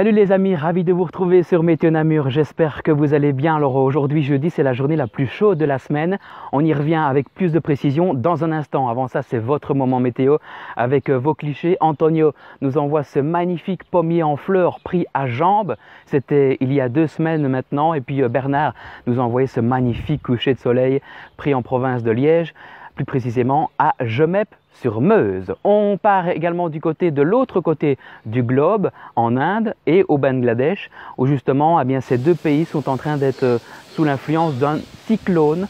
Salut les amis, ravi de vous retrouver sur Météo Namur, j'espère que vous allez bien. Alors aujourd'hui jeudi, c'est la journée la plus chaude de la semaine. On y revient avec plus de précision dans un instant. Avant ça, c'est votre moment météo avec vos clichés. Antonio nous envoie ce magnifique pommier en fleurs pris à jambes. C'était il y a 2 semaines maintenant. Et puis Bernard nous a envoyé ce magnifique coucher de soleil pris en province de Liège, plus précisément à Jemep-sur-Meuse. On part également du côté de l'autre côté du globe, en Inde et au Bangladesh, où justement ces deux pays sont en train d'être sous l'influence d'un cyclone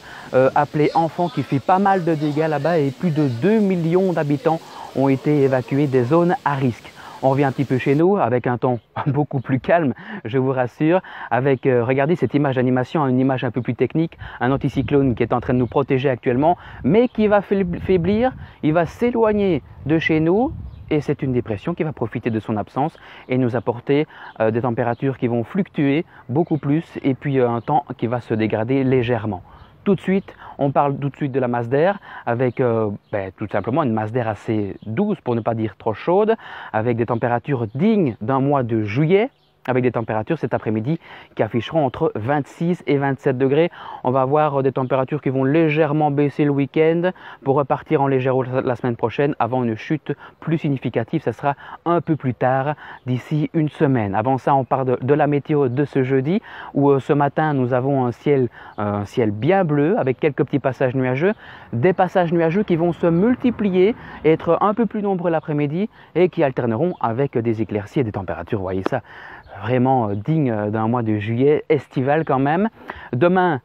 appelé Amphan qui fait pas mal de dégâts là-bas et plus de 2 millions d'habitants ont été évacués des zones à risque. On revient un petit peu chez nous avec un ton beaucoup plus calme, je vous rassure, avec, regardez cette image d'animation, une image un peu plus technique, un anticyclone qui est en train de nous protéger actuellement, mais qui va faiblir, il va s'éloigner de chez nous et c'est une dépression qui va profiter de son absence et nous apporter des températures qui vont fluctuer beaucoup plus et puis un temps qui va se dégrader légèrement. Tout de suite, on parle tout de suite de la masse d'air avec tout simplement une masse d'air assez douce pour ne pas dire trop chaude, avec des températures dignes d'un mois de juillet, avec des températures cet après-midi qui afficheront entre 26 et 27 degrés. On va avoir des températures qui vont légèrement baisser le week-end pour repartir en légère hausse la semaine prochaine avant une chute plus significative. Ça sera un peu plus tard, d'ici une semaine. Avant ça, on parle de la météo de ce jeudi où ce matin, nous avons un ciel bien bleu avec quelques petits passages nuageux. Des passages nuageux qui vont se multiplier et être un peu plus nombreux l'après-midi et qui alterneront avec des éclaircies et des températures, vous voyez ça, vraiment digne d'un mois de juillet, estival quand même. Demain,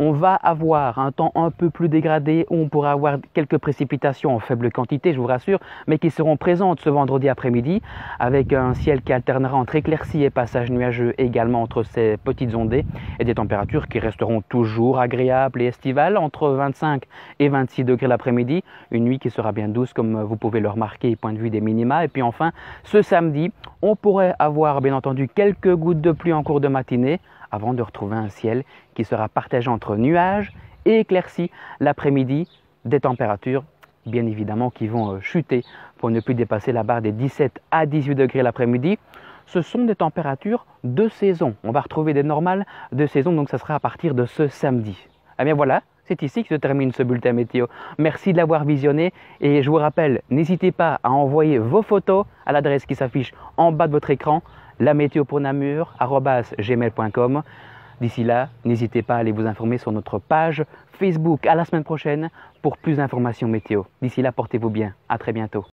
on va avoir un temps un peu plus dégradé où on pourra avoir quelques précipitations en faible quantité, je vous rassure, mais qui seront présentes ce vendredi après-midi avec un ciel qui alternera entre éclaircies et passages nuageux également entre ces petites ondées et des températures qui resteront toujours agréables et estivales entre 25 et 26 degrés l'après-midi, une nuit qui sera bien douce comme vous pouvez le remarquer point de vue des minima. Et puis enfin, ce samedi, on pourrait avoir bien entendu quelques gouttes de pluie en cours de matinée avant de retrouver un ciel qui sera partagé entre nuages et éclaircies l'après-midi, des températures bien évidemment qui vont chuter pour ne plus dépasser la barre des 17 à 18 degrés l'après-midi. Ce sont des températures de saison. On va retrouver des normales de saison, donc ça sera à partir de ce samedi. Eh bien voilà, c'est ici que se termine ce bulletin météo. Merci de l'avoir visionné et je vous rappelle, n'hésitez pas à envoyer vos photos à l'adresse qui s'affiche en bas de votre écran, lamétéopournamur@gmail.com. D'ici là, n'hésitez pas à aller vous informer sur notre page Facebook. À la semaine prochaine pour plus d'informations météo. D'ici là, portez-vous bien. À très bientôt.